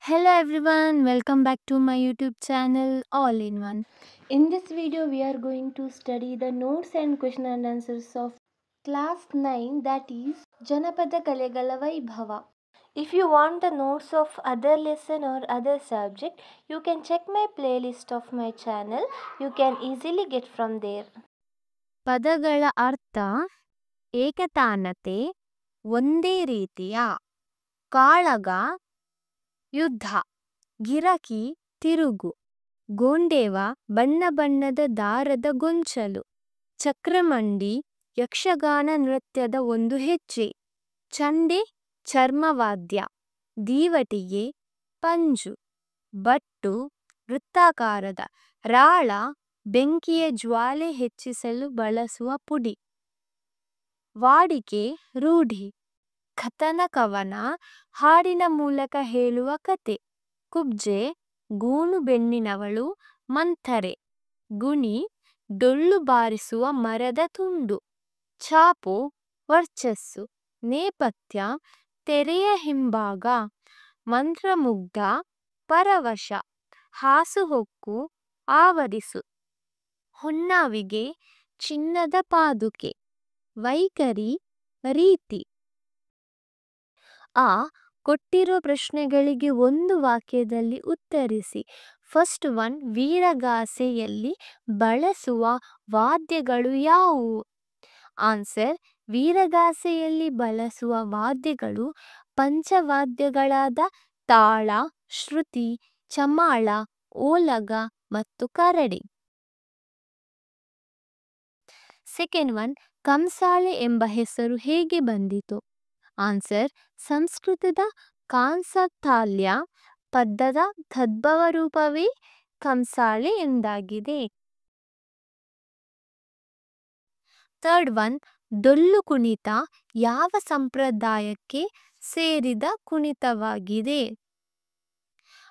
Hello everyone, welcome back to my YouTube channel All in One. In this video, we are going to study the notes and question and answers of class 9, that is Janapada Kalegala Vaibhava. If you want the notes of other lesson or other subject, you can check my playlist of my channel. You can easily get from there. ಪದಗಳ ಅರ್ಥ ಏಕತಾನತೆ, ಒಂದೇ ರೀತಿಯ, ಕಾಳಗ, ಯುದ್ಧ, ಗಿರಕಿ, ತಿರುಗು, ಗೋಂಡೇವ, ಬಣ್ಣ ಬಣ್ಣದ ದಾರದ ಗೊಂಚಲು, ಚಕ್ರಮಂಡಿ, ಯಕ್ಷಗಾನ ನೃತ್ಯದ ಒಂದು ಹೆಜ್ಜೆ, ಚಂಡೆ, ಚರ್ಮವಾದ್ಯ, ದೀವಟಿಗೆ, ಪಂಜು, ಬಟ್ಟು, ವೃತ್ತಾಕಾರದ, ರಾಳ, ಬೆಂಕಿಯ ಜ್ವಾಲೆ ಹೆಚ್ಚಿಸಲು ಬಳಸುವ ಪುಡಿ, ವಾಡಿಕೆ, ರೂಢಿ, ಕಥನ ಕವನ, ಹಾಡಿನ ಮೂಲಕ ಹೇಳುವ ಕತೆ, ಕುಬ್ಜೆ, ಗೂನು ಬೆನ್ನಿನವಳು, ಮಂಥರೆ, ಗುಣಿ, ಡೊಳ್ಳು ಬಾರಿಸುವ ಮರದ ತುಂಡು, ಛಾಪು, ವರ್ಚಸ್ಸು, ನೇಪಥ್ಯ, ತೆರೆಯ ಹಿಂಭಾಗ, ಮಂತ್ರಮುಗ್ಧ, ಪರವಶ, ಹಾಸುಹೊಕ್ಕು, ಆವರಿಸು, ಹೊನ್ನಾವಿಗೆ, ಚಿನ್ನದ ಪಾದುಕೆ, ವೈಖರಿ, ರೀತಿ. ಕೊಟ್ಟಿರೋ ಪ್ರಶ್ನೆಗಳಿಗೆ ಒಂದು ವಾಕ್ಯದಲ್ಲಿ ಉತ್ತರಿಸಿ. ಫಸ್ಟ್ ಒನ್, ವೀರಗಾಸೆಯಲ್ಲಿ ಬಳಸುವ ವಾದ್ಯಗಳು ಯಾವುವು? ಆನ್ಸರ್: ವೀರಗಾಸೆಯಲ್ಲಿ ಬಳಸುವ ವಾದ್ಯಗಳು ಪಂಚವಾದ್ಯಗಳಾದ ತಾಳ, ಶ್ರುತಿ, ಚಮಾಳ, ಓಲಗ ಮತ್ತು ಕರಡಿ. ಸೆಕೆಂಡ್ ಒನ್, ಕಂಸಾಳೆ ಎಂಬ ಹೆಸರು ಹೇಗೆ ಬಂದಿತು? ಆನ್ಸರ್: ಸಂಸ್ಕೃತದ ಕಾಂಸತಾಲ್ಯ ಪದದ ತದ್ಭವ ರೂಪವೇ ಕಂಸಾಳೆ ಎಂದಾಗಿದೆ. ಥರ್ಡ್ ಒನ್, ಡೊಳ್ಳು ಕುಣಿತ ಯಾವ ಸಂಪ್ರದಾಯಕ್ಕೆ ಸೇರಿದ ಕುಣಿತವಾಗಿದೆ?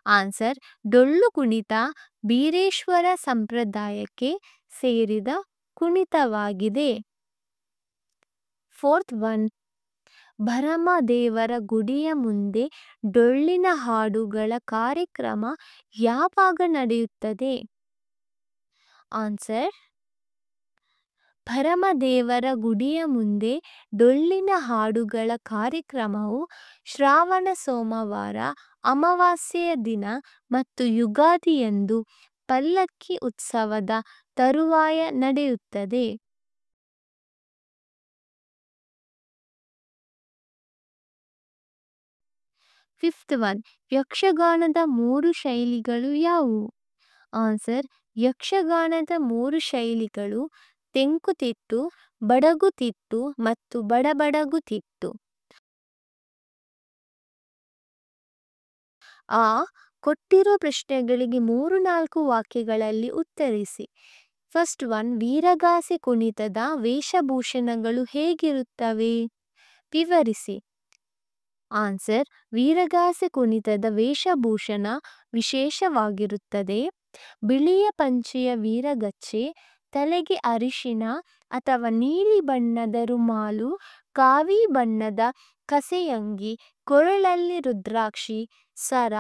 ಆನ್ಸರ್: ಡೊಳ್ಳು ಕುಣಿತ ಬೀರೇಶ್ವರ ಸಂಪ್ರದಾಯಕ್ಕೆ ಸೇರಿದ ಕುಣಿತವಾಗಿದೆ. ಫೋರ್ತ್ ಒನ್, ಭರಮದೇವರ ಗುಡಿಯ ಮುಂದೆ ಡೊಳ್ಳಿನ ಹಾಡುಗಳ ಕಾರ್ಯಕ್ರಮ ಯಾವಾಗ ನಡೆಯುತ್ತದೆ? ಆನ್ಸರ್: ಭರಮದೇವರ ಗುಡಿಯ ಮುಂದೆ ಡೊಳ್ಳಿನ ಹಾಡುಗಳ ಕಾರ್ಯಕ್ರಮವು ಶ್ರಾವಣ ಸೋಮವಾರ, ಅಮಾವಾಸ್ಯೆಯ ದಿನ ಮತ್ತು ಯುಗಾದಿಯಂದು ಪಲ್ಲಕ್ಕಿ ಉತ್ಸವದ ತರುವಾಯ ನಡೆಯುತ್ತದೆ. ಫಿಫ್ತ್ ಒನ್, ಯಕ್ಷಗಾನದ 3 ಶೈಲಿಗಳು ಯಾವುವು? ಆನ್ಸರ್: ಯಕ್ಷಗಾನದ 3 ಶೈಲಿಗಳು ತೆಂಕುತಿಟ್ಟು, ಬಡಗುತಿಟ್ಟು ಮತ್ತು ಬಡಬಡಗುತಿಟ್ಟು. ಕೊಟ್ಟಿರೋ ಪ್ರಶ್ನೆಗಳಿಗೆ 3-4 ವಾಕ್ಯಗಳಲ್ಲಿ ಉತ್ತರಿಸಿ. ಫಸ್ಟ್ ಒನ್, ವೀರಗಾಸೆ ಕುಣಿತದ ವೇಷಭೂಷಣಗಳು ಹೇಗಿರುತ್ತವೆ? ವಿವರಿಸಿ. ಆನ್ಸರ್: ವೀರಗಾಸೆ ಕುಣಿತದ ವೇಷಭೂಷಣ ವಿಶೇಷವಾಗಿರುತ್ತದೆ. ಬಿಳಿಯ ಪಂಚೆಯ ವೀರಗಚ್ಚೆ, ತಲೆಗೆ ಅರಿಶಿನ ಅಥವಾ ನೀಲಿ ಬಣ್ಣದ ರುಮಾಲು, ಕಾವಿ ಬಣ್ಣದ ಕಸೆಯಂಗಿ, ಕೊರಳಲ್ಲಿ ರುದ್ರಾಕ್ಷಿ ಸರ,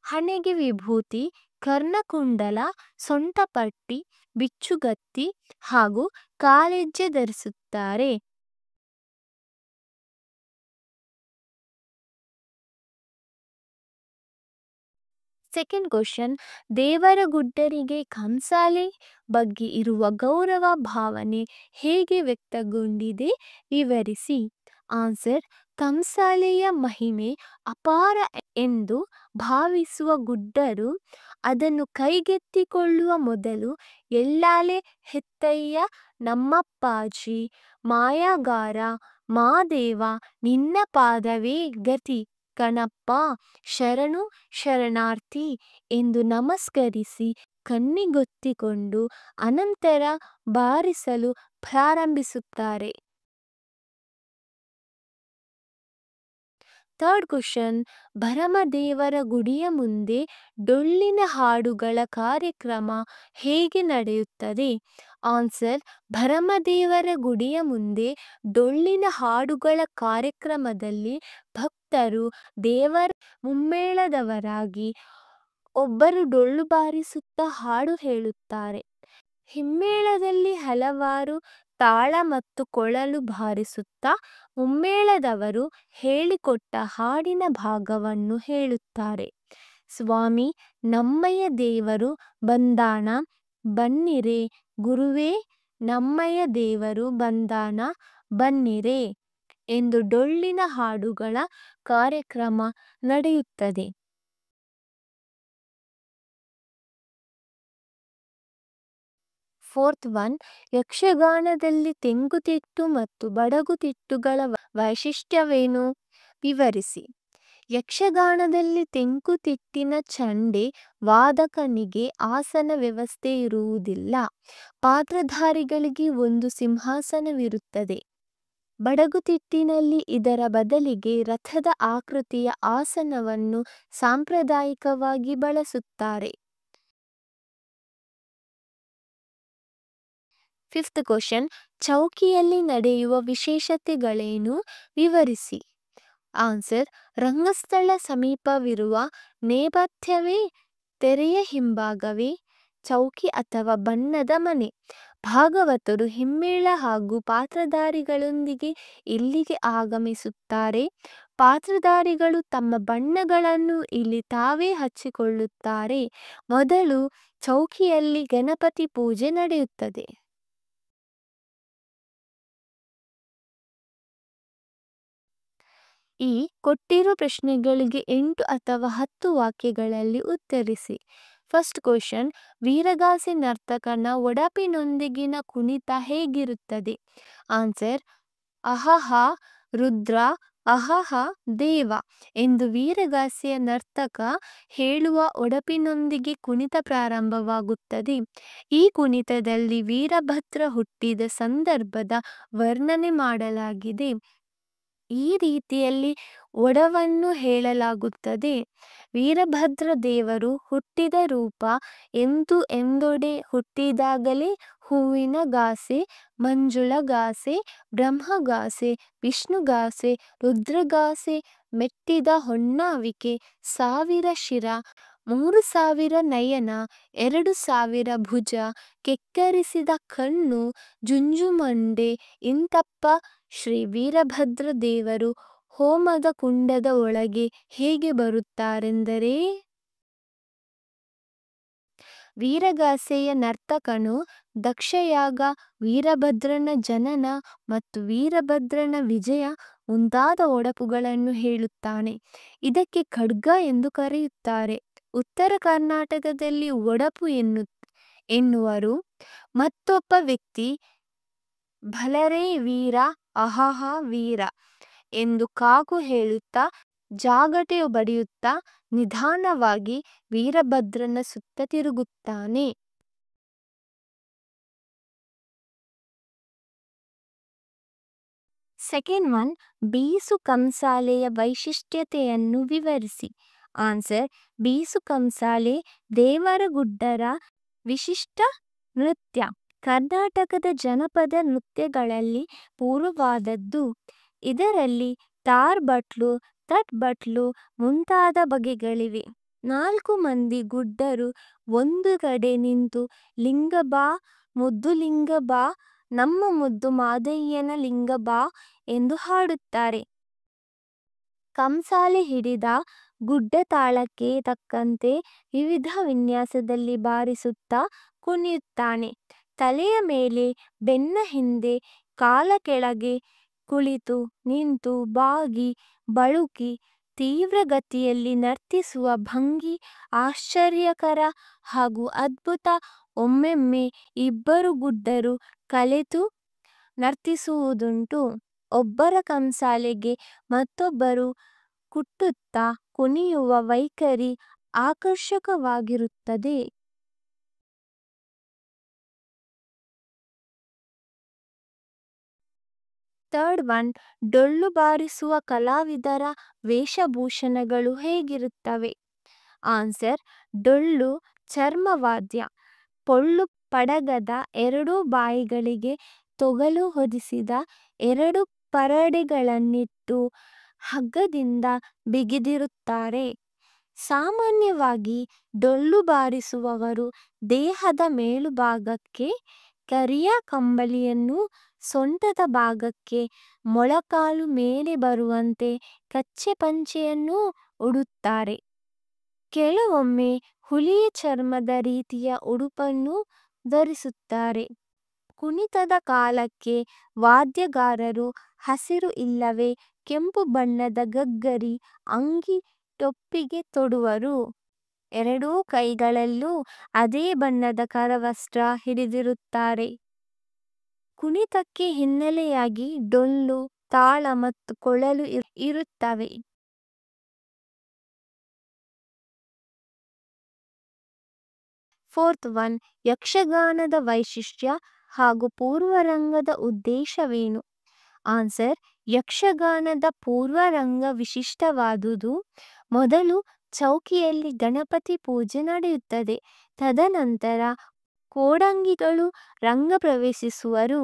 ಹಣೆಗೆ ವಿಭೂತಿ, ಕರ್ಣಕುಂಡಲ, ಸೊಂಟಪಟ್ಟಿ, ಬಿಚ್ಚುಗತ್ತಿ ಹಾಗೂ ಕಾಲೆಜ್ಜೆ ಧರಿಸುತ್ತಾರೆ. ಸೆಕೆಂಡ್ ಕ್ವಶನ್, ದೇವರಗುಡ್ಡರಿಗೆ ಕಂಸಾಳೆ ಬಗ್ಗೆ ಇರುವ ಗೌರವ ಭಾವನೆ ಹೇಗೆ ವ್ಯಕ್ತಗೊಂಡಿದೆ? ವಿವರಿಸಿ. ಆನ್ಸರ್: ಕಂಸಾಳೆಯ ಮಹಿಮೆ ಅಪಾರ ಎಂದು ಭಾವಿಸುವ ಗುಡ್ಡರು ಅದನ್ನು ಕೈಗೆತ್ತಿಕೊಳ್ಳುವ ಮೊದಲು ಎಲ್ಲಾಲೆ ಹೆತ್ತಯ್ಯ ನಮ್ಮಪ್ಪಾಜಿ, ಮಾಯಗಾರ, ಮಾದೇವ ನಿನ್ನ ಪಾದವೇ ಗತಿ ಕಣಪ್ಪ, ಶರಣು ಶರಣಾರ್ಥಿ ಎಂದು ನಮಸ್ಕರಿಸಿ ಕಣ್ಣಿಗೊತ್ತಿಕೊಂಡು ಅನಂತರ ಬಾರಿಸಲು ಪ್ರಾರಂಭಿಸುತ್ತಾರೆ. ಥರ್ಡ್ ಕ್ವಶನ್, ಭರಮದೇವರ ಗುಡಿಯ ಮುಂದೆ ಡೊಳ್ಳಿನ ಹಾಡುಗಳ ಕಾರ್ಯಕ್ರಮ ಹೇಗೆ ನಡೆಯುತ್ತದೆ? ಆನ್ಸರ್: ಭರಮದೇವರ ಗುಡಿಯ ಮುಂದೆ ಡೊಳ್ಳಿನ ಹಾಡುಗಳ ಕಾರ್ಯಕ್ರಮದಲ್ಲಿ ಭಕ್ತರು ದೇವರ ಮುಮ್ಮೇಳದವರಾಗಿ ಒಬ್ಬರು ಡೊಳ್ಳು ಬಾರಿಸುತ್ತಾ ಹಾಡು ಹೇಳುತ್ತಾರೆ. ಹಿಮ್ಮೇಳದಲ್ಲಿ ಹಲವಾರು ತಾಳ ಮತ್ತು ಕೊಳಲು ಬಾರಿಸುತ್ತಾ ಮುಮ್ಮೇಳದವರು ಹೇಳಿಕೊಟ್ಟ ಹಾಡಿನ ಭಾಗವನ್ನು ಹೇಳುತ್ತಾರೆ. ಸ್ವಾಮಿ ನಮ್ಮಯ್ಯ ದೇವರು ಬಂದಾಣ ಬನ್ನಿರೆ, ಗುರುವೇ ನಮ್ಮಯ್ಯ ದೇವರು ಬಂದಾಣ ಬನ್ನಿರೆ ಎಂದು ಡೊಳ್ಳಿನ ಹಾಡುಗಳ ಕಾರ್ಯಕ್ರಮ ನಡೆಯುತ್ತದೆ. ಫೋರ್ತ್ ಒನ್, ಯಕ್ಷಗಾನದಲ್ಲಿ ತೆಂಕುತಿಟ್ಟು ಮತ್ತು ಬಡಗುತಿಟ್ಟುಗಳ ವೈಶಿಷ್ಟ್ಯವೇನು? ವಿವರಿಸಿ. ಯಕ್ಷಗಾನದಲ್ಲಿ ತೆಂಕುತಿಟ್ಟಿನ ಚಂಡೆ ವಾದಕನಿಗೆ ಆಸನ ವ್ಯವಸ್ಥೆ ಇರುವುದಿಲ್ಲ. ಪಾತ್ರಧಾರಿಗಳಿಗೆ ಒಂದು ಸಿಂಹಾಸನವಿರುತ್ತದೆ. ಬಡಗುತಿಟ್ಟಿನಲ್ಲಿ ಇದರ ಬದಲಿಗೆ ರಥದ ಆಕೃತಿಯ ಆಸನವನ್ನು ಸಾಂಪ್ರದಾಯಿಕವಾಗಿ ಬಳಸುತ್ತಾರೆ. ಫಿಫ್ತ್ ಕ್ವಶನ್, ಚೌಕಿಯಲ್ಲಿ ನಡೆಯುವ ವಿಶೇಷತೆಗಳೇನು? ವಿವರಿಸಿ. ಆನ್ಸರ್, ರಂಗಸ್ಥಳ ಸಮೀಪವಿರುವ ನೇಪಥ್ಯವೇ, ತೆರೆಯ ಹಿಂಭಾಗವೇ ಚೌಕಿ ಅಥವಾ ಬಣ್ಣದ ಮನೆ. ಭಾಗವತರು ಹಿಮ್ಮೇಳ ಹಾಗೂ ಪಾತ್ರಧಾರಿಗಳೊಂದಿಗೆ ಇಲ್ಲಿಗೆ ಆಗಮಿಸುತ್ತಾರೆ. ಪಾತ್ರಧಾರಿಗಳು ತಮ್ಮ ಬಣ್ಣಗಳನ್ನು ಇಲ್ಲಿ ತಾವೇ ಹಚ್ಚಿಕೊಳ್ಳುತ್ತಾರೆ. ಮೊದಲು ಚೌಕಿಯಲ್ಲಿ ಗಣಪತಿ ಪೂಜೆ ನಡೆಯುತ್ತದೆ. ಈ ಕೊಟ್ಟಿರುವ ಪ್ರಶ್ನೆಗಳಿಗೆ 8 ಅಥವಾ 10 ವಾಕ್ಯಗಳಲ್ಲಿ ಉತ್ತರಿಸಿ. ಫಸ್ಟ್ ಕ್ವಶನ್, ವೀರಗಾಸೆ ನರ್ತಕನ ಒಡಪಿನೊಂದಿಗಿನ ಕುಣಿತ ಹೇಗಿರುತ್ತದೆ? ಆನ್ಸರ್, ಅಹಹ ರುದ್ರ, ಅಹಹ ದೇವ ಎಂದು ವೀರಗಾಸೆಯ ನರ್ತಕ ಹೇಳುವ ಒಡಪಿನೊಂದಿಗೆ ಕುಣಿತ ಪ್ರಾರಂಭವಾಗುತ್ತದೆ. ಈ ಕುಣಿತದಲ್ಲಿ ವೀರಭದ್ರ ಹುಟ್ಟಿದ ಸಂದರ್ಭದ ವರ್ಣನೆ ಮಾಡಲಾಗಿದೆ. ಈ ರೀತಿಯಲ್ಲಿ ಒಡವನ್ನು ಹೇಳಲಾಗುತ್ತದೆ. ವೀರಭದ್ರ ದೇವರು ಹುಟ್ಟಿದ ರೂಪ ಎಂದೊಡೆ ಹುಟ್ಟಿದಾಗಲೇ ಹೂವಿನ ಗಾಸೆ, ಮಂಜುಳಗಾಸೆ, ಬ್ರಹ್ಮಗಾಸೆ, ವಿಷ್ಣುಗಾಸೆ, ರುದ್ರಗಾಸೆ, ಮೆಟ್ಟಿದ ಹೊನ್ನಾವಿಕೆ, 1000 ಶಿರ, 3000 ನಯನ, 2000 ಭುಜ, ಕೆಕ್ಕರಿಸಿದ ಕಣ್ಣು, ಜುಂಜುಮಂಡೆ ಇಂತಪ್ಪ ಶ್ರೀ ವೀರಭದ್ರ ದೇವರು ಹೋಮದ ಕುಂಡದ ಒಳಗೆ ಹೇಗೆ ಬರುತ್ತಾರೆಂದರೆ, ವೀರಗಾಸೆಯ ನರ್ತಕನು ದಕ್ಷಯಾಗ, ವೀರಭದ್ರನ ಜನನ ಮತ್ತು ವೀರಭದ್ರನ ವಿಜಯ ಮುಂತಾದ ಒಡಪುಗಳನ್ನು ಹೇಳುತ್ತಾನೆ. ಇದಕ್ಕೆ ಖಡ್ಗ ಎಂದು ಕರೆಯುತ್ತಾರೆ. ಉತ್ತರ ಕರ್ನಾಟಕದಲ್ಲಿ ಒಡಪು ಎನ್ನುವರು. ಮತ್ತೊಬ್ಬ ವ್ಯಕ್ತಿ ಭಲರೇ ವೀರ, ಅಹಹ ವೀರ ಎಂದು ಕಾಕು ಹೇಳುತ್ತಾ ಜಾಗಟೆ ಬಡಿಯುತ್ತಾ ನಿಧಾನವಾಗಿ ವೀರಭದ್ರನ ಸುತ್ತ ತಿರುಗುತ್ತಾನೆ. ಸೆಕೆಂಡ್ ಒನ್, ಬೀಸು ಕಂಸಾಲೆಯ ವೈಶಿಷ್ಟ್ಯತೆಯನ್ನು ವಿವರಿಸಿ. ಆನ್ಸರ್, ಬೀಸು ಕಂಸಾಲೆ ದೇವರಗುಡ್ಡರ ವಿಶಿಷ್ಟ ನೃತ್ಯ. ಕರ್ನಾಟಕದ ಜನಪದ ನೃತ್ಯಗಳಲ್ಲಿ ಪೂರ್ವವಾದದ್ದು. ಇದರಲ್ಲಿ ತಾರ್ಬಟ್ಲು, ತಟ್ಬಟ್ಲು ಮುಂತಾದ ಬಗೆಗಳಿವೆ. 4 ಮಂದಿ ಗುಡ್ಡರು ಒಂದು ಕಡೆ ನಿಂತು ಲಿಂಗ ಬಾ ಮುದ್ದು ಲಿಂಗ ಬಾ, ನಮ್ಮ ಮುದ್ದು ಮಾದಯ್ಯನ ಲಿಂಗ ಬಾ ಎಂದು ಹಾಡುತ್ತಾರೆ. ಕಂಸಾಲೆ ಹಿಡಿದ ಗುಡ್ಡ ತಾಳಕ್ಕೆ ತಕ್ಕಂತೆ ವಿವಿಧ ವಿನ್ಯಾಸದಲ್ಲಿ ಬಾರಿಸುತ್ತಾ ಕುಣಿಯುತ್ತಾನೆ. ತಲೆಯ ಮೇಲೆ, ಬೆನ್ನ ಹಿಂದೆ, ಕಾಲ ಕೆಳಗೆ ಕುಳಿತು, ನಿಂತು, ಬಾಗಿ, ಬಳುಕಿ ತೀವ್ರಗತಿಯಲ್ಲಿ ನರ್ತಿಸುವ ಭಂಗಿ ಆಶ್ಚರ್ಯಕರ ಹಾಗೂ ಅದ್ಭುತ. ಒಮ್ಮೊಮ್ಮೆ ಇಬ್ಬರು ಗುಡ್ಡರು ಕಲೆತು ನರ್ತಿಸುವುದುಂಟು. ಒಬ್ಬರ ಕಂಸಾಲೆಗೆ ಮತ್ತೊಬ್ಬರು ಕುಟ್ಟುತ್ತಾ ಕುಣಿಯುವ ವೈಖರಿ ಆಕರ್ಷಕವಾಗಿರುತ್ತದೆ. ಥರ್ಡ್ ಒನ್, ಡೊಳ್ಳು ಬಾರಿಸುವ ಕಲಾವಿದರ ವೇಷಭೂಷಣಗಳು ಹೇಗಿರುತ್ತವೆ? ಆನ್ಸರ್, ಡೊಳ್ಳು ಚರ್ಮವಾದ್ಯ. ಪೊಳ್ಳು ಪಡಗದ 2 ಬಾಯಿಗಳಿಗೆ ತೊಗಲು ಹೊದಿಸಿದ 2 ಪರದೆಗಳನ್ನಿಟ್ಟು ಹಗ್ಗದಿಂದ ಬಿಗಿದಿರುತ್ತಾರೆ. ಸಾಮಾನ್ಯವಾಗಿ ಡೊಳ್ಳು ಬಾರಿಸುವವರು ದೇಹದ ಮೇಲುಭಾಗಕ್ಕೆ ಕರಿಯ ಕಂಬಳಿಯನ್ನು, ಸೊಂಟದ ಭಾಗಕ್ಕೆ ಮೊಳಕಾಲು ಮೇಲೆ ಬರುವಂತೆ ಕಚ್ಚೆ ಪಂಚೆಯನ್ನು ಉಡುತ್ತಾರೆ. ಕೆಲವೊಮ್ಮೆ ಹುಲಿಯ ಚರ್ಮದ ರೀತಿಯ ಉಡುಪನ್ನು ಧರಿಸುತ್ತಾರೆ. ಕುಣಿತದ ಕಾಲಕ್ಕೆ ವಾದ್ಯಗಾರರು ಹಸಿರು ಇಲ್ಲವೇ ಕೆಂಪು ಬಣ್ಣದ ಗಗ್ಗರಿ ಅಂಗಿ ಟೊಪ್ಪಿಗೆ ತೊಡುವರು. ಎರಡೂ ಕೈಗಳಲ್ಲೂ ಅದೇ ಬಣ್ಣದ ಕರವಸ್ತ್ರ ಹಿಡಿದಿರುತ್ತಾರೆ. ಕುಣಿತಕ್ಕೆ ಹಿನ್ನೆಲೆಯಾಗಿ ಡೊಳ್ಳು, ತಾಳ ಮತ್ತು ಕೊಳಲು ಇರುತ್ತವೆ. ಫೋರ್ತ್ ಒನ್, ಯಕ್ಷಗಾನದ ವೈಶಿಷ್ಟ್ಯ ಹಾಗೂ ಪೂರ್ವರಂಗದ ಉದ್ದೇಶವೇನು? ಆನ್ಸರ್: ಯಕ್ಷಗಾನದ ಪೂರ್ವರಂಗ ವಿಶಿಷ್ಟವಾದುದು. ಮೊದಲು ಚೌಕಿಯಲ್ಲಿ ಗಣಪತಿ ಪೂಜೆ ನಡೆಯುತ್ತದೆ. ತದನಂತರ ಕೋಡಂಗಿಗಳು ರಂಗ ಪ್ರವೇಶಿಸುವರು.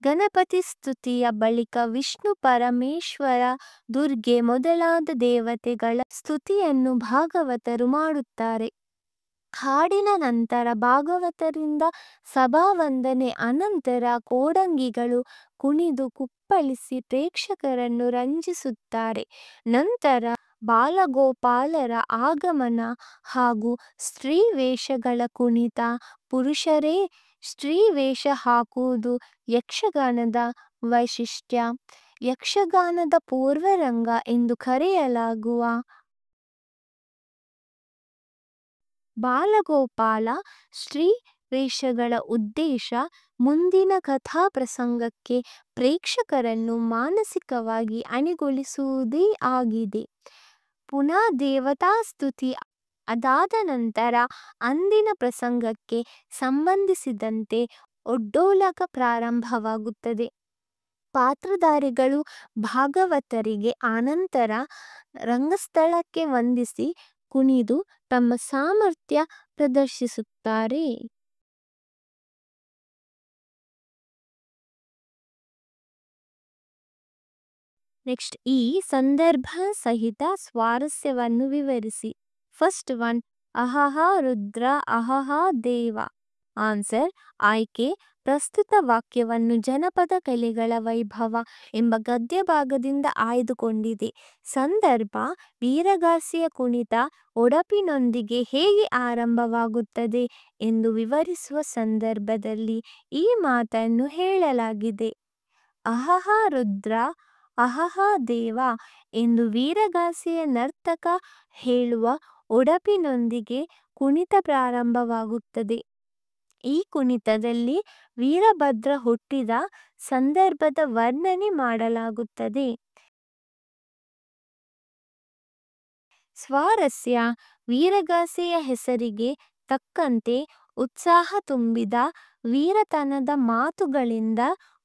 ಗಣಪತಿ ಸ್ತುತಿಯ ಬಳಿಕ ವಿಷ್ಣು, ಪರಮೇಶ್ವರ, ದುರ್ಗೆ ಮೊದಲಾದ ದೇವತೆಗಳ ಸ್ತುತಿಯನ್ನು ಭಾಗವತರು ಮಾಡುತ್ತಾರೆ. ಹಾಡಿನ ನಂತರ ಭಾಗವತರಿಂದ ಸಭಾವಂದನೆ, ಅನಂತರ ಕೋಡಂಗಿಗಳು ಕುಣಿದು ಕುಪ್ಪಳಿಸಿ ಪ್ರೇಕ್ಷಕರನ್ನು ರಂಜಿಸುತ್ತಾರೆ. ನಂತರ ಬಾಲಗೋಪಾಲರ ಆಗಮನ ಹಾಗೂ ಸ್ತ್ರೀ ವೇಷಗಳ ಕುಣಿತ. ಪುರುಷರೇ ಸ್ತ್ರೀ ವೇಷ ಹಾಕುವುದು ಯಕ್ಷಗಾನದ ವೈಶಿಷ್ಟ್ಯ. ಯಕ್ಷಗಾನದ ಪೂರ್ವರಂಗ ಎಂದು ಕರೆಯಲಾಗುವ ಬಾಲಗೋಪಾಲ ಸ್ತ್ರೀ ವೇಷಗಳ ಉದ್ದೇಶ ಮುಂದಿನ ಕಥಾ ಪ್ರಸಂಗಕ್ಕೆ ಪ್ರೇಕ್ಷಕರನ್ನು ಮಾನಸಿಕವಾಗಿ ಅಣಿಗೊಳಿಸುವುದೇ ಆಗಿದೆ. ಪುನಃ ದೇವತಾ ಸ್ತುತಿ ಅದಾದ ನಂತರ ಅಂದಿನ ಪ್ರಸಂಗಕ್ಕೆ ಸಂಬಂಧಿಸಿದಂತೆ ಒಡ್ಡೋಲಗ ಪ್ರಾರಂಭವಾಗುತ್ತದೆ. ಪಾತ್ರಧಾರಿಗಳು ಭಾಗವತರಿಗೆ ಆನಂತರ ರಂಗಸ್ಥಳಕ್ಕೆ ವಂದಿಸಿ ಕುಣಿದು ತಮ್ಮ ಸಾಮರ್ಥ್ಯ ಪ್ರದರ್ಶಿಸುತ್ತಾರೆ. ನೆಕ್ಸ್ಟ್, ಈ ಸಂದರ್ಭ ಸಹಿತ ಸ್ವಾರಸ್ಯವನ್ನು ವಿವರಿಸಿ. ಫಸ್ಟ್ ಒನ್, ಅಹಹ ರುದ್ರ ಅಹಹ ದೇವ. ಆನ್ಸರ್: ಆಯ್ಕೆ: ಪ್ರಸ್ತುತ ವಾಕ್ಯವನ್ನು ಜನಪದ ಕಲೆಗಳ ವೈಭವ ಎಂಬ ಗದ್ಯ ಭಾಗದಿಂದ ಆಯ್ದುಕೊಂಡಿದೆ. ಸಂದರ್ಭ: ವೀರಗಾಸೆಯ ಕುಣಿತ ಒಡಪಿನೊಂದಿಗೆ ಹೇಗೆ ಆರಂಭವಾಗುತ್ತದೆ ಎಂದು ವಿವರಿಸುವ ಸಂದರ್ಭದಲ್ಲಿ ಈ ಮಾತನ್ನು ಹೇಳಲಾಗಿದೆ. ಅಹಹ ರುದ್ರ ಅಹಹ ದೇವ ಎಂದು ವೀರಗಾಸೆಯ ನರ್ತಕ ಹೇಳುವ ಒಡಪಿನೊಂದಿಗೆ ಕುಣಿತ ಪ್ರಾರಂಭವಾಗುತ್ತದೆ. ಈ ಕುಣಿತದಲ್ಲಿ ವೀರಭದ್ರ ಹುಟ್ಟಿದ ಸಂದರ್ಭದ ವರ್ಣನೆ ಮಾಡಲಾಗುತ್ತದೆ. ಸ್ವಾರಸ್ಯ: ವೀರಗಾಸೆಯ ಹೆಸರಿಗೆ ತಕ್ಕಂತೆ ಉತ್ಸಾಹ ತುಂಬಿದ ವೀರತನದ ಮಾತುಗಳಿಂದ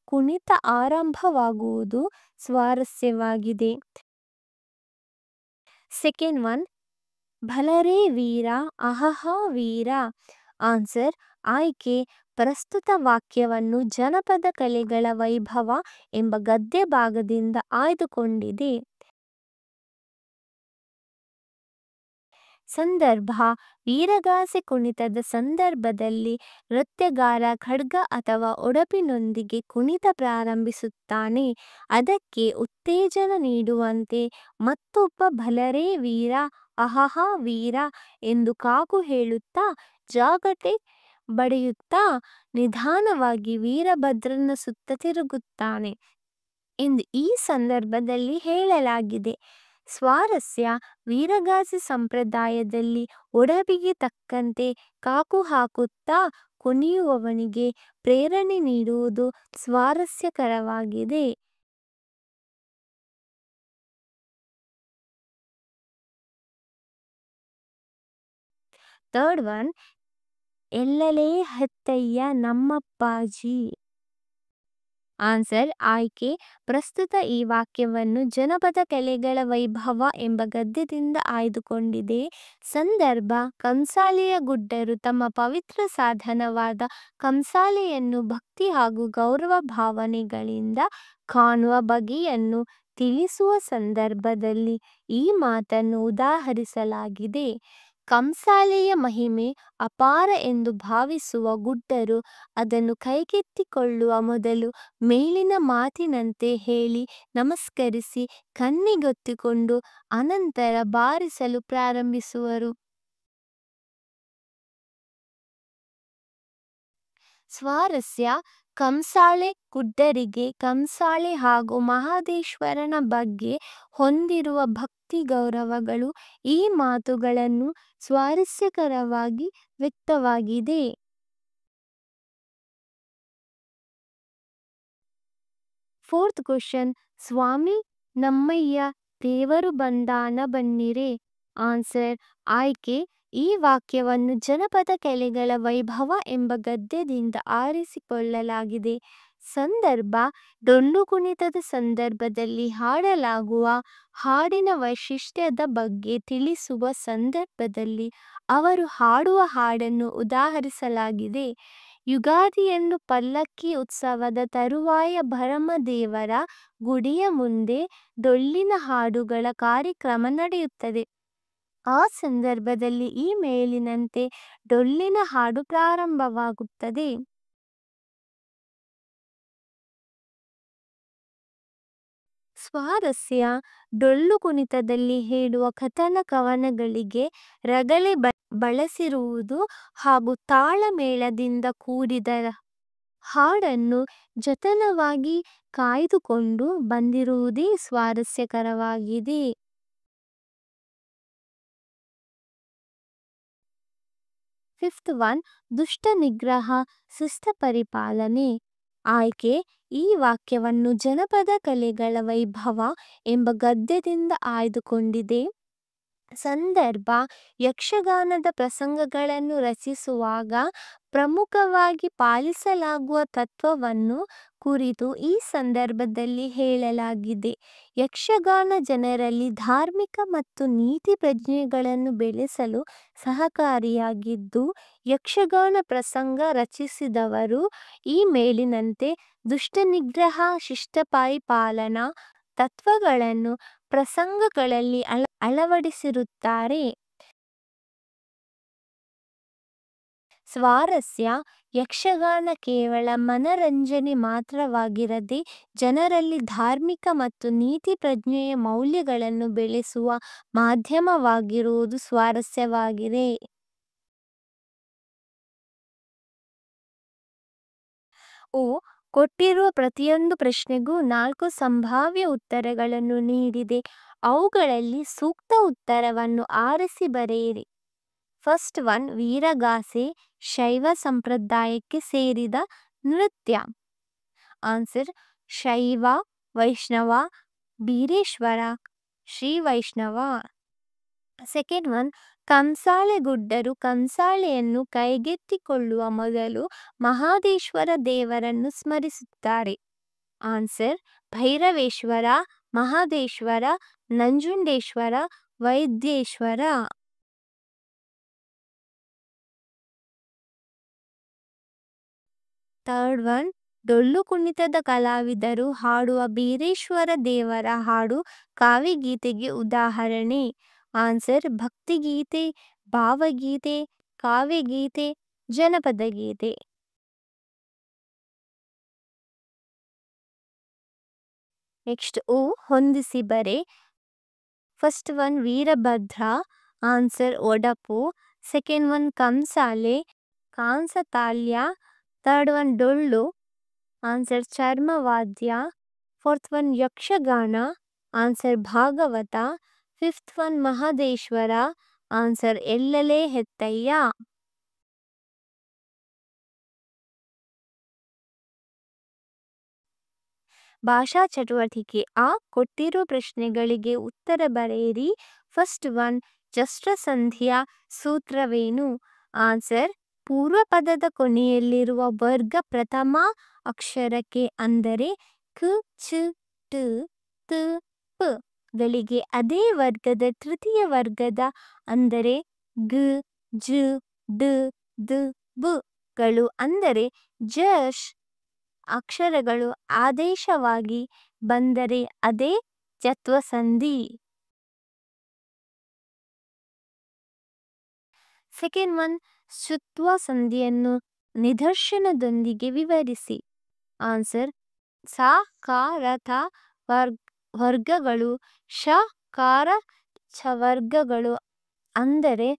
ಕುಣಿತ ಆರಂಭವಾಗುವುದು ಸ್ವಾರಸ್ಯವಾಗಿದೆ. ಸೆಕೆಂಡ್ ಒನ್, ಭಲರೇ ವೀರ ಅಹಹ ವೀರ. ಆನ್ಸರ್: ಆಯ್ಕೆ: ಪ್ರಸ್ತುತ ವಾಕ್ಯವನ್ನು ಜನಪದ ಕಲೆಗಳ ವೈಭವ ಎಂಬ ಗದ್ಯ ಭಾಗದಿಂದ ಆಯ್ದುಕೊಂಡಿದೆ. ಸಂದರ್ಭ: ವೀರಗಾಸೆ ಕುಣಿತದ ಸಂದರ್ಭದಲ್ಲಿ ನೃತ್ಯಗಾರ ಖಡ್ಗ ಅಥವಾ ಒಡಪಿನೊಂದಿಗೆ ಕುಣಿತ ಪ್ರಾರಂಭಿಸುತ್ತಾನೆ. ಅದಕ್ಕೆ ಉತ್ತೇಜನ ನೀಡುವಂತೆ ಮತ್ತೊಬ್ಬ ಭಲರೇ ವೀರ ಅಹಹ ವೀರ ಎಂದು ಕಾಕು ಹೇಳುತ್ತಾ ಜಾಗಟೆ ಬಡಿಯುತ್ತಾ ನಿಧಾನವಾಗಿ ವೀರಭದ್ರನ ಸುತ್ತ ತಿರುಗುತ್ತಾನೆ ಎಂದು ಈ ಸಂದರ್ಭದಲ್ಲಿ ಹೇಳಲಾಗಿದೆ. ಸ್ವಾರಸ್ಯ: ವೀರಗಾಸೆ ಸಂಪ್ರದಾಯದಲ್ಲಿ ಒಡಪಿಗೆ ತಕ್ಕಂತೆ ಕಾಕು ಹಾಕುತ್ತಾ ಕುಣಿಯುವವನಿಗೆ ಪ್ರೇರಣೆ ನೀಡುವುದು ಸ್ವಾರಸ್ಯಕರವಾಗಿದೆ. ಥರ್ಡ್ ಒನ್, ಎಲ್ಲಲೇ ಹೆತ್ತಯ್ಯ ನಮ್ಮಪ್ಪಾಜಿ. ಆನ್ಸರ್: ಆಯ್ಕೆ: ಪ್ರಸ್ತುತ ಈ ವಾಕ್ಯವನ್ನು ಜನಪದ ಕಲೆಗಳ ವೈಭವ ಎಂಬ ಗದ್ಯದಿಂದ ಆಯ್ದುಕೊಂಡಿದೆ. ಸಂದರ್ಭ: ಕಂಸಾಳೆಯ ಗುಡ್ಡರು ತಮ್ಮ ಪವಿತ್ರ ಸಾಧನವಾದ ಕಂಸಾಳೆಯನ್ನು ಭಕ್ತಿ ಹಾಗೂ ಗೌರವ ಭಾವನೆಗಳಿಂದ ಕಾಣುವ ಬಗೆಯನ್ನು ತಿಳಿಸುವ ಸಂದರ್ಭದಲ್ಲಿ ಈ ಮಾತನ್ನು ಉದಾಹರಿಸಲಾಗಿದೆ. ಕಂಸಾಳೆಯ ಮಹಿಮೆ ಅಪಾರ ಎಂದು ಭಾವಿಸುವ ಗುಡ್ಡರು ಅದನ್ನು ಕೈಗೆತ್ತಿಕೊಳ್ಳುವ ಮೊದಲು ಮೇಲಿನ ಮಾತಿನಂತೆ ಹೇಳಿ ನಮಸ್ಕರಿಸಿ ಕಣ್ಣಿಗೊತ್ತಿಕೊಂಡು ಅನಂತರ ಬಾರಿಸಲು ಪ್ರಾರಂಭಿಸುವರು. ಸ್ವಾರಸ್ಯ: ಕಂಸಾಳೆ ಗುಡ್ಡರಿಗೆ ಕಂಸಾಳೆ ಹಾಗೂ ಮಹದೇಶ್ವರನ ಬಗ್ಗೆ ಹೊಂದಿರುವ ಭಕ್ತಿ ಗೌರವಗಳು ಈ ಮಾತುಗಳನ್ನು ಸ್ವಾರಸ್ಯಕರವಾಗಿ ವ್ಯಕ್ತವಾಗಿದೆ. ಫೋರ್ತ್ ಕ್ವಶನ್: ಸ್ವಾಮಿ ನಮ್ಮಯ್ಯ ದೇವರು ಬಂದಾನ ಬನ್ನಿರೆ. ಆನ್ಸರ್: ಆಯ್ಕೆ. ಈ ವಾಕ್ಯವನ್ನು ಜನಪದ ಕಲೆಗಳ ವೈಭವ ಎಂಬ ಗದ್ಯದಿಂದ ಆರಿಸಿಕೊಳ್ಳಲಾಗಿದೆ. ಸಂದರ್ಭ: ಡೊಳ್ಳು ಕುಣಿತದ ಸಂದರ್ಭದಲ್ಲಿ ಹಾಡಲಾಗುವ ಹಾಡಿನ ವೈಶಿಷ್ಟ್ಯದ ಬಗ್ಗೆ ತಿಳಿಸುವ ಸಂದರ್ಭದಲ್ಲಿ ಅವರು ಹಾಡುವ ಹಾಡನ್ನು ಉದಾಹರಿಸಲಾಗಿದೆ. ಯುಗಾದಿಯನ್ನು ಪಲ್ಲಕ್ಕಿ ಉತ್ಸವದ ತರುವಾಯ ಭರಮದೇವರ ಗುಡಿಯ ಮುಂದೆ ಡೊಳ್ಳಿನ ಹಾಡುಗಳ ಕಾರ್ಯಕ್ರಮ ನಡೆಯುತ್ತದೆ. ಆ ಸಂದರ್ಭದಲ್ಲಿ ಈ ಮೇಲಿನಂತೆ ಡೊಳ್ಳಿನ ಹಾಡು ಪ್ರಾರಂಭವಾಗುತ್ತದೆ. ಸ್ವಾರಸ್ಯ: ಡೊಳ್ಳು ಕುಣಿತದಲ್ಲಿ ಹೇಳುವ ಕಥನ ಕವನಗಳಿಗೆ ರಗಳೆ ಬಳಸಿರುವುದು ಹಾಗೂ ತಾಳಮೇಳದಿಂದ ಕೂಡಿದ ಹಾಡನ್ನು ಜತನವಾಗಿ ಕಾಯ್ದುಕೊಂಡು ಬಂದಿರುವುದೇ ಸ್ವಾರಸ್ಯಕರವಾಗಿದೆ. ಫಿಫ್ತ್ ಒನ್: ದುಷ್ಟ ನಿಗ್ರಹ ಶಿಷ್ಟ ಪರಿಪಾಲನೆ. ಆಯ್ಕೆ. ಈ ವಾಕ್ಯವನ್ನು ಜನಪದ ಕಲೆಗಳ ವೈಭವ ಎಂಬ ಗದ್ಯದಿಂದ ಆಯ್ದುಕೊಂಡಿದೆ. ಸಂದರ್ಭ: ಯಕ್ಷಗಾನದ ಪ್ರಸಂಗಗಳನ್ನು ರಚಿಸುವಾಗ ಪ್ರಮುಖವಾಗಿ ಪಾಲಿಸಲಾಗುವ ತತ್ವವನ್ನು ಕುರಿತು ಈ ಸಂದರ್ಭದಲ್ಲಿ ಹೇಳಲಾಗಿದೆ. ಯಕ್ಷಗಾನ ಜನರಲ್ಲಿ ಧಾರ್ಮಿಕ ಮತ್ತು ನೀತಿ ಪ್ರಜ್ಞೆಗಳನ್ನು ಬೆಳೆಸಲು ಸಹಕಾರಿಯಾಗಿದ್ದು, ಯಕ್ಷಗಾನ ಪ್ರಸಂಗ ರಚಿಸಿದವರು ಈ ಮೇಲಿನಂತೆ ದುಷ್ಟ ನಿಗ್ರಹ ಶಿಷ್ಟ ಪರಿಪಾಲನಾ ತತ್ವಗಳನ್ನು ಪ್ರಸಂಗಗಳಲ್ಲಿ ಅಳವಡಿಸಿರುತ್ತಾರೆ. ಸ್ವಾರಸ್ಯ: ಯಕ್ಷಗಾನ ಕೇವಲ ಮನರಂಜನೆ ಮಾತ್ರವಾಗಿರದೆ ಜನರಲ್ಲಿ ಧಾರ್ಮಿಕ ಮತ್ತು ನೀತಿ ಪ್ರಜ್ಞೆಯ ಮೌಲ್ಯಗಳನ್ನು ಬೆಳೆಸುವ ಮಾಧ್ಯಮವಾಗಿರುವುದು ಸ್ವಾರಸ್ಯವಾಗಿದೆ. ಕೊಟ್ಟಿರುವ ಪ್ರತಿಯೊಂದು ಪ್ರಶ್ನೆಗೂ 4 ಸಂಭಾವ್ಯ ಉತ್ತರಗಳನ್ನು ನೀಡಿದೆ. ಅವುಗಳಲ್ಲಿ ಸೂಕ್ತ ಉತ್ತರವನ್ನು ಆರಿಸಿ ಬರೆಯಿರಿ. ಫಸ್ಟ್ ಒನ್: ವೀರಗಾಸೆ ಶೈವ ಸಂಪ್ರದಾಯಕ್ಕೆ ಸೇರಿದ ನೃತ್ಯ. Answer: Shaiva, Vaishnava, Bireshwara, Shri Vaishnava. Second one: ಕಂಸಾಳೆ ಗುಡ್ಡರು ಕಂಸಾಳೆಯನ್ನು ಕೈಗೆತ್ತಿಕೊಳ್ಳುವ ಮೊದಲು ಮಹದೇಶ್ವರ ದೇವರನ್ನು ಸ್ಮರಿಸುತ್ತಾರೆ. Answer: Bhairaveshwara, Mahadeshwara, Nanjundeshwara, Vaidyeshwara. Third one: ಡೊಳ್ಳು ಕುಣಿತದ ಕಲಾವಿದರು ಹಾಡುವ ಬೀರೇಶ್ವರ ದೇವರ ಹಾಡು ಕಾವ್ಯಗೀತೆಗೆ ಉದಾಹರಣೆ. ಆನ್ಸರ್: ಭಕ್ತಿಗೀತೆ, ಭಾವಗೀತೆ, ಕಾವ್ಯಗೀತೆ, ಜನಪದ ಗೀತೆ. ನೆಕ್ಸ್ಟ್ ಹೊಂದಿಸಿ ಬರೆ. First one Veerabhadra. ಆನ್ಸರ್: ಒಡಪು. ಸೆಕೆಂಡ್ ಒನ್ ಕಂಸಾಳೆ, ಕಾಂಸತಾಳ್ಯ. ಥರ್ಡ್ ಒನ್ ಡೊಳ್ಳು. ಆನ್ಸರ್: ಚರ್ಮವಾದ್ಯ. Fourth one Yakshagana. ಆನ್ಸರ್: ಭಾಗವತ. Fifth one Mahadeshwara. ಆನ್ಸರ್: ಎಲ್ಲೆಲೆ ಹೆತ್ತಯ್ಯ. ಭಾಷಾ ಚಟುವಟಿಕೆ ಕೊಟ್ಟಿರೋ ಪ್ರಶ್ನೆಗಳಿಗೆ ಉತ್ತರ ಬರೆಯಿರಿ. ಫಸ್ಟ್ ಒನ್: ಜಸ್ಟ್ರಸಂಧಿಯ ಸೂತ್ರವೇನು? ಆನ್ಸರ್: ಪೂರ್ವ ಪದದ ಕೊನೆಯಲ್ಲಿರುವ ವರ್ಗ ಪ್ರಥಮ ಅಕ್ಷರಕ್ಕೆ ಅಂದರೆ ಕ್, ಚ, ಟ, ತ, ಪ ಗಳಿಗೆ ಅದೇ ವರ್ಗದ ತೃತೀಯ ವರ್ಗದ ಅಂದರೆ ಗ, ಜ, ಡ, ದ, ಬ ಗಳು ಅಂದರೆ ಜಶ್ ಅಕ್ಷರಗಳು ಆದೇಶವಾಗಿ ಬಂದರೆ ಅದೇ ಜತ್ವ ಸಂಧಿ. ಸೆಕೆಂಡ್ ಒನ್, ಶ್ರುತ್ವ ಸಂಧಿಯನ್ನು ನಿದರ್ಶನದೊಂದಿಗೆ ವಿವರಿಸಿ. ಆನ್ಸರ್: ಸ ಕ ರ ಥ ವರ್ಗಗಳು ಶ ಕಾರ ಛ ವರ್ಗಗಳು ಅಂದರೆ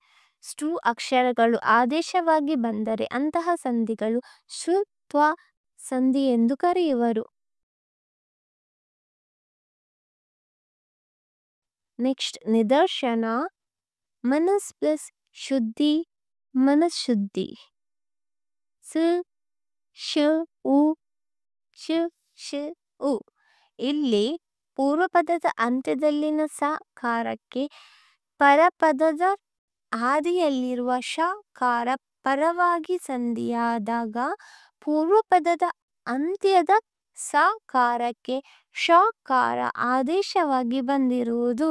ಸ್ಟು ಅಕ್ಷರಗಳು ಆದೇಶವಾಗಿ ಬಂದರೆ ಅಂತಹ ಸಂಧಿಗಳು ಶ್ರುತ್ವ ಸಂಧಿ ಎಂದು ಕರೆಯುವರು. ನೆಕ್ಸ್ಟ್, ನಿದರ್ಶನ. ಮನಸ್ ಪ್ಲಸ್ ಶುದ್ಧಿ, ಮನಃಶುದ್ಧಿ. ಸ ಶ ಉ ಶ ಶ ಉ. ಇಲ್ಲಿ ಪೂರ್ವಪದದ ಅಂತ್ಯದಲ್ಲಿನ ಸಕಾರಕ್ಕೆ ಪರಪದದ ಆದಿಯಲ್ಲಿರುವ ಶಕಾರ ಪರವಾಗಿ ಸಂಧಿಯಾದಾಗ ಪೂರ್ವಪದದ ಅಂತ್ಯದ ಸಕಾರಕ್ಕೆ ಶಕಾರ ಆದೇಶವಾಗಿ ಬಂದಿರುವುದು.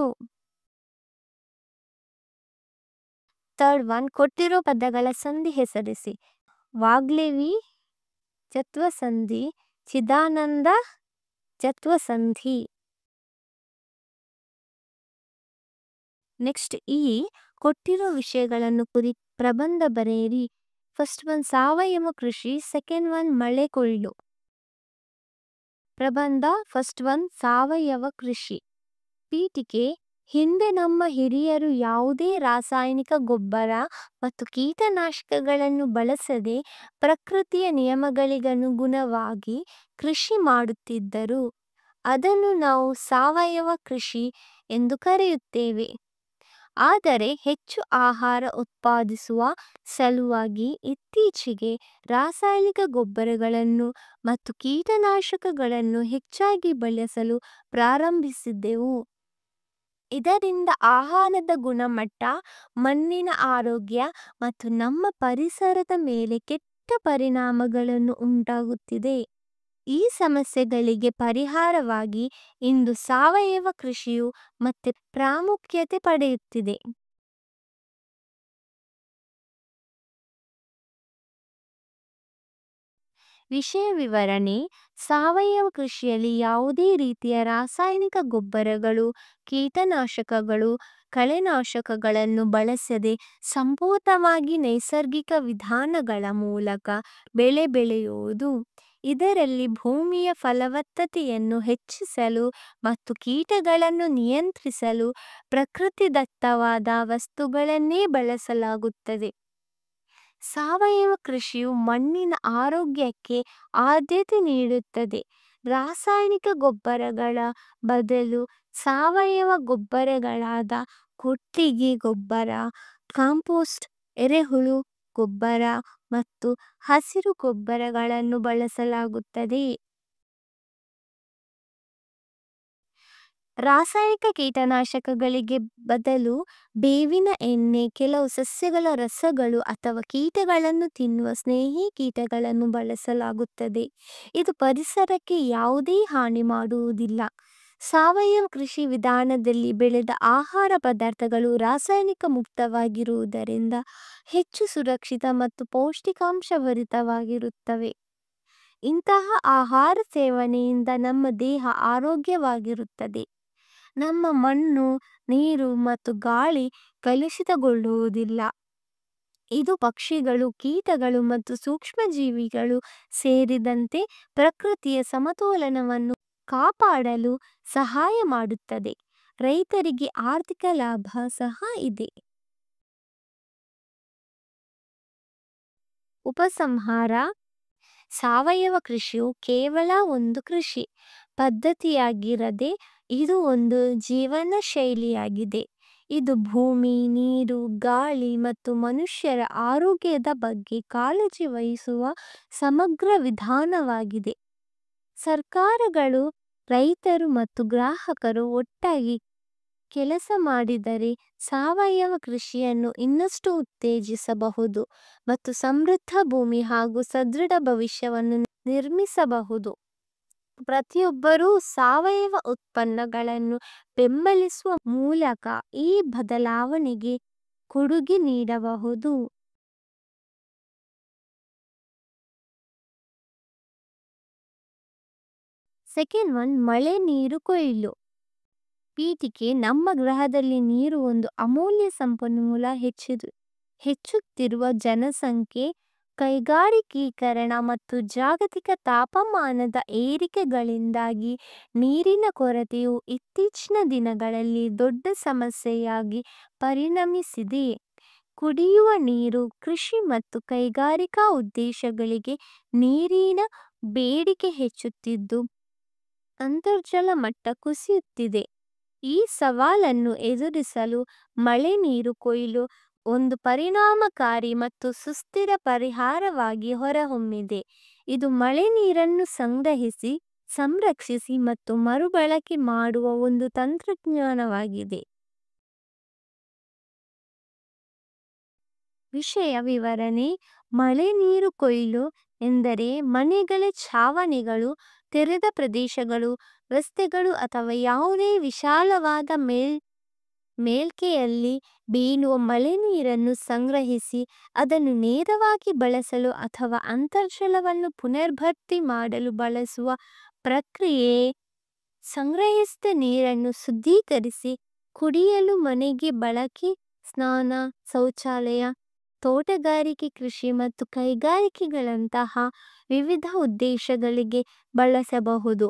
ಥರ್ಡ್ ಒನ್, ಕೊಟ್ಟಿರೋ ಪದಗಳ ಸಂಧಿ ಹೆಸರಿಸಿ. ವಾಗ್ಲೇವಿ ಜತ್ವ ಸಂಧಿ, ಚಿದಾನಂದ ಜತ್ವ ಸಂಧಿ. ನೆಕ್ಸ್ಟ್, ಈ ಕೊಟ್ಟಿರೋ ವಿಷಯಗಳನ್ನು ಕುರಿ ಪ್ರಬಂಧ ಬರೆಯಿರಿ. ಫಸ್ಟ್ ಒನ್, ಸಾವಯವ ಕೃಷಿ. ಸೆಕೆಂಡ್ ಒನ್, ಮಳೆ ಕೊಯ್ಲು. ಪ್ರಬಂಧ. ಫಸ್ಟ್ ಒನ್, ಸಾವಯವ ಕೃಷಿ. ಪೀಠಿಕೆ. ಹಿಂದೆ ನಮ್ಮ ಹಿರಿಯರು ಯಾವುದೇ ರಾಸಾಯನಿಕ ಗೊಬ್ಬರ ಮತ್ತು ಕೀಟನಾಶಕಗಳನ್ನು ಬಳಸದೆ ಪ್ರಕೃತಿಯ ನಿಯಮಗಳಿಗನುಗುಣವಾಗಿ ಕೃಷಿ ಮಾಡುತ್ತಿದ್ದರು. ಅದನ್ನು ನಾವು ಸಾವಯವ ಕೃಷಿ ಎಂದು ಕರೆಯುತ್ತೇವೆ. ಆದರೆ ಹೆಚ್ಚು ಆಹಾರ ಉತ್ಪಾದಿಸುವ ಸಲುವಾಗಿ ಇತ್ತೀಚೆಗೆ ರಾಸಾಯನಿಕ ಗೊಬ್ಬರಗಳನ್ನು ಮತ್ತು ಕೀಟನಾಶಕಗಳನ್ನು ಹೆಚ್ಚಾಗಿ ಬಳಸಲು ಪ್ರಾರಂಭಿಸಿದೆವು. ಇದರಿಂದ ಆಹಾರದ ಗುಣಮಟ್ಟ, ಮಣ್ಣಿನ ಆರೋಗ್ಯ ಮತ್ತು ನಮ್ಮ ಪರಿಸರದ ಮೇಲೆ ಕೆಟ್ಟ ಪರಿಣಾಮಗಳನ್ನು ಉಂಟಾಗುತ್ತಿದೆ. ಈ ಸಮಸ್ಯೆಗಳಿಗೆ ಪರಿಹಾರವಾಗಿ ಇಂದು ಸಾವಯವ ಕೃಷಿಯು ಮತ್ತೆ ಪ್ರಾಮುಖ್ಯತೆ ಪಡೆಯುತ್ತಿದೆ. ವಿಷಯ ವಿವರಣೆ. ಸಾವಯವ ಕೃಷಿಯಲ್ಲಿ ಯಾವುದೇ ರೀತಿಯ ರಾಸಾಯನಿಕ ಗೊಬ್ಬರಗಳು, ಕೀಟನಾಶಕಗಳು, ಕಳೆನಾಶಕಗಳನ್ನು ಬಳಸದೆ ಸಂಪೂರ್ಣವಾಗಿ ನೈಸರ್ಗಿಕ ವಿಧಾನಗಳ ಮೂಲಕ ಬೆಳೆ ಬೆಳೆಯುವುದು. ಇದರಲ್ಲಿ ಭೂಮಿಯ ಫಲವತ್ತತೆಯನ್ನು ಹೆಚ್ಚಿಸಲು ಮತ್ತು ಕೀಟಗಳನ್ನು ನಿಯಂತ್ರಿಸಲು ಪ್ರಕೃತಿದತ್ತವಾದ ವಸ್ತುಗಳನ್ನೇ ಬಳಸಲಾಗುತ್ತದೆ. ಸಾವಯವ ಕೃಷಿಯು ಮಣ್ಣಿನ ಆರೋಗ್ಯಕ್ಕೆ ಆದ್ಯತೆ ನೀಡುತ್ತದೆ. ರಾಸಾಯನಿಕ ಗೊಬ್ಬರಗಳ ಬದಲು ಸಾವಯವ ಗೊಬ್ಬರಗಳಾದ ಕೊಟ್ಟಿಗೆ ಗೊಬ್ಬರ, ಕಾಂಪೋಸ್ಟ್, ಎರೆಹುಳು ಗೊಬ್ಬರ ಮತ್ತು ಹಸಿರು ಗೊಬ್ಬರಗಳನ್ನು ಬಳಸಲಾಗುತ್ತದೆ. ರಾಸಾಯನಿಕ ಕೀಟನಾಶಕಗಳಿಗೆ ಬದಲು ಬೇವಿನ ಎಣ್ಣೆ, ಕೆಲವು ಸಸ್ಯಗಳ ರಸಗಳು ಅಥವಾ ಕೀಟಗಳನ್ನು ತಿನ್ನುವ ಸ್ನೇಹಿ ಕೀಟಗಳನ್ನು ಬಳಸಲಾಗುತ್ತದೆ. ಇದು ಪರಿಸರಕ್ಕೆ ಯಾವುದೇ ಹಾನಿ ಮಾಡುವುದಿಲ್ಲ. ಸಾವಯವ ಕೃಷಿ ವಿಧಾನದಲ್ಲಿ ಬೆಳೆದ ಆಹಾರ ಪದಾರ್ಥಗಳು ರಾಸಾಯನಿಕ ಮುಕ್ತವಾಗಿರುವುದರಿಂದ ಹೆಚ್ಚು ಸುರಕ್ಷಿತ ಮತ್ತು ಪೌಷ್ಟಿಕಾಂಶಭರಿತವಾಗಿರುತ್ತವೆ. ಇಂತಹ ಆಹಾರ ಸೇವನೆಯಿಂದ ನಮ್ಮ ದೇಹ ಆರೋಗ್ಯವಾಗಿರುತ್ತದೆ. ನಮ್ಮ ಮಣ್ಣು, ನೀರು ಮತ್ತು ಗಾಳಿ ಕಲುಷಿತಗೊಳ್ಳುವುದಿಲ್ಲ. ಇದು ಪಕ್ಷಿಗಳು, ಕೀಟಗಳು ಮತ್ತು ಸೂಕ್ಷ್ಮಜೀವಿಗಳು ಸೇರಿದಂತೆ ಪ್ರಕೃತಿಯ ಸಮತೋಲನವನ್ನು ಕಾಪಾಡಲು ಸಹಾಯ ಮಾಡುತ್ತದೆ. ರೈತರಿಗೆ ಆರ್ಥಿಕ ಲಾಭ ಸಹ ಇದೆ. ಉಪಸಂಹಾರ. ಸಾವಯವ ಕೃಷಿಯು ಕೇವಲ ಒಂದು ಕೃಷಿ ಪದ್ಧತಿಯಾಗಿರದೆ ಇದು ಒಂದು ಜೀವನ ಶೈಲಿಯಾಗಿದೆ. ಇದು ಭೂಮಿ, ನೀರು, ಗಾಳಿ ಮತ್ತು ಮನುಷ್ಯರ ಆರೋಗ್ಯದ ಬಗ್ಗೆ ಕಾಳಜಿ ವಹಿಸುವ ಸಮಗ್ರ ವಿಧಾನವಾಗಿದೆ. ಸರ್ಕಾರಗಳು, ರೈತರು ಮತ್ತು ಗ್ರಾಹಕರು ಒಟ್ಟಾಗಿ ಕೆಲಸ ಮಾಡಿದರೆ ಸಾವಯವ ಕೃಷಿಯನ್ನು ಇನ್ನಷ್ಟು ಉತ್ತೇಜಿಸಬಹುದು ಮತ್ತು ಸಮೃದ್ಧ ಭೂಮಿ ಹಾಗೂ ಸದೃಢ ಭವಿಷ್ಯವನ್ನು ನಿರ್ಮಿಸಬಹುದು. ಪ್ರತಿಯೊಬ್ಬರೂ ಸಾವಯವ ಉತ್ಪನ್ನಗಳನ್ನು ಬೆಂಬಲಿಸುವ ಮೂಲಕ ಈ ಬದಲಾವಣೆಗೆ ಕೊಡುಗೆ ನೀಡಬಹುದು. ಸೆಕೆಂಡ್ ಒನ್, ಮಳೆ ನೀರು ಕೊಯ್ಲು. ಪೀಠಿಕೆ ನಮ್ಮ ಗ್ರಹದಲ್ಲಿ ನೀರು ಒಂದು ಅಮೂಲ್ಯ ಸಂಪನ್ಮೂಲ. ಹೆಚ್ಚುತ್ತಿರುವ ಜನಸಂಖ್ಯೆ, ಕೈಗಾರಿಕೀಕರಣ ಮತ್ತು ಜಾಗತಿಕ ತಾಪಮಾನದ ಏರಿಕೆಗಳಿಂದಾಗಿ ನೀರಿನ ಕೊರತೆಯು ಇತ್ತೀಚಿನ ದಿನಗಳಲ್ಲಿ ದೊಡ್ಡ ಸಮಸ್ಯೆಯಾಗಿ ಪರಿಣಮಿಸಿದೆ. ಕುಡಿಯುವ ನೀರು, ಕೃಷಿ ಮತ್ತು ಕೈಗಾರಿಕಾ ಉದ್ದೇಶಗಳಿಗೆ ನೀರಿನ ಬೇಡಿಕೆ ಹೆಚ್ಚುತ್ತಿದ್ದು ಅಂತರ್ಜಲ ಮಟ್ಟ ಕುಸಿಯುತ್ತಿದೆ. ಈ ಸವಾಲನ್ನು ಎದುರಿಸಲು ಮಳೆ ನೀರು ಕೊಯ್ಲು ಒಂದು ಪರಿಣಾಮಕಾರಿ ಮತ್ತು ಸುಸ್ಥಿರ ಪರಿಹಾರವಾಗಿ ಹೊರಹೊಮ್ಮಿದೆ. ಇದು ಮಳೆ ನೀರನ್ನು ಸಂಗ್ರಹಿಸಿ, ಸಂರಕ್ಷಿಸಿ ಮತ್ತು ಮರುಬಳಕೆ ಮಾಡುವ ಒಂದು ತಂತ್ರಜ್ಞಾನವಾಗಿದೆ. ವಿಷಯ ವಿವರಣೆ. ಮಳೆ ನೀರು ಕೊಯ್ಲು ಎಂದರೆ ಮನೆಗಳ ಛಾವಣಿಗಳು, ತೆರೆದ ಪ್ರದೇಶಗಳು, ರಸ್ತೆಗಳು ಅಥವಾ ಯಾವುದೇ ವಿಶಾಲವಾದ ಮೇಲ್ಕೆಯಲ್ಲಿ ಬೀಳುವ ಮಳೆ ನೀರನ್ನು ಸಂಗ್ರಹಿಸಿ ಅದನ್ನು ನೇರವಾಗಿ ಬಳಸಲು ಅಥವಾ ಅಂತರ್ಜಲವನ್ನು ಪುನರ್ಭರ್ತಿ ಮಾಡಲು ಬಳಸುವ ಪ್ರಕ್ರಿಯೆ. ಸಂಗ್ರಹಿಸಿದ ನೀರನ್ನು ಶುದ್ಧೀಕರಿಸಿ ಕುಡಿಯಲು, ಮನೆಗೆ ಬಳಕೆ, ಸ್ನಾನ, ಶೌಚಾಲಯ, ತೋಟಗಾರಿಕೆ, ಕೃಷಿ ಮತ್ತು ಕೈಗಾರಿಕೆಗಳಂತಹ ವಿವಿಧ ಉದ್ದೇಶಗಳಿಗೆ ಬಳಸಬಹುದು.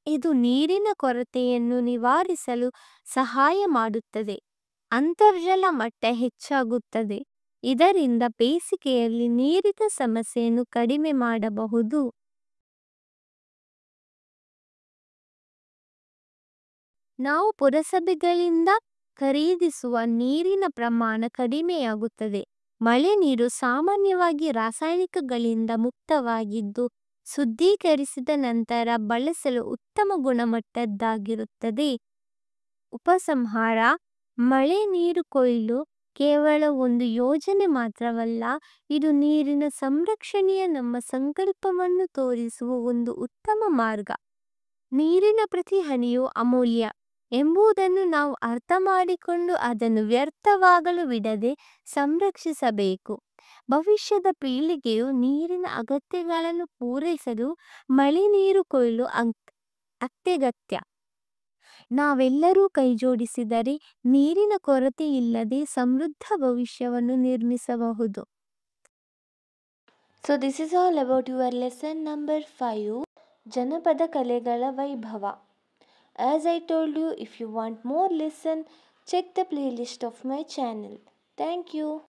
ಇದು ನೀರಿನ ಕೊರತೆಯನ್ನು ನಿವಾರಿಸಲು ಸಹಾಯ ಮಾಡುತ್ತದೆ. ಅಂತರ್ಜಲ ಮಟ್ಟ ಹೆಚ್ಚಾಗುತ್ತದೆ. ಇದರಿಂದ ಬೇಸಿಗೆಯಲ್ಲಿ ನೀರಿನ ಸಮಸ್ಯೆಯನ್ನು ಕಡಿಮೆ ಮಾಡಬಹುದು. ನಾವು ಪುರಸಭೆಗಳಿಂದ ಖರೀದಿಸುವ ನೀರಿನ ಪ್ರಮಾಣ ಕಡಿಮೆಯಾಗುತ್ತದೆ. ಮಳೆ ನೀರು ಸಾಮಾನ್ಯವಾಗಿ ರಾಸಾಯನಿಕಗಳಿಂದ ಮುಕ್ತವಾಗಿದ್ದು ಶುದ್ಧೀಕರಿಸಿದ ನಂತರ ಬಳಸಲು ಉತ್ತಮ ಗುಣಮಟ್ಟದ್ದಾಗಿರುತ್ತದೆ. ಉಪಸಂಹಾರ. ಮಳೆ ನೀರು ಕೊಯ್ಲು ಕೇವಲ ಒಂದು ಯೋಜನೆ ಮಾತ್ರವಲ್ಲ, ಇದು ನೀರಿನ ಸಂರಕ್ಷಣೆಯ ನಮ್ಮ ಸಂಕಲ್ಪವನ್ನು ತೋರಿಸುವ ಒಂದು ಉತ್ತಮ ಮಾರ್ಗ. ನೀರಿನ ಪ್ರತಿ ಹನಿಯೂ ಅಮೂಲ್ಯ ಎಂಬುದನ್ನು ನಾವು ಅರ್ಥ ಮಾಡಿಕೊಂಡು ಅದನ್ನು ವ್ಯರ್ಥವಾಗಲು ಬಿಡದೆ ಸಂರಕ್ಷಿಸಬೇಕು. ಭವಿಷ್ಯದ ಪೀಳಿಗೆಯು ನೀರಿನ ಅಗತ್ಯಗಳನ್ನು ಪೂರೈಸಲು ಮಳೆ ನೀರು ಕೊಯ್ಲು ಅತ್ಯಗತ್ಯ. ನಾವೆಲ್ಲರೂ ಕೈಜೋಡಿಸಿದರೆ ನೀರಿನ ಕೊರತೆಯಿಲ್ಲದೆ ಸಮೃದ್ಧ ಭವಿಷ್ಯವನ್ನು ನಿರ್ಮಿಸಬಹುದು. So this is all about your lesson number 5, ಜನಪದ ಕಲೆಗಳ ವೈಭವ. As I told you, if you want more lesson, check the playlist of my channel. Thank you.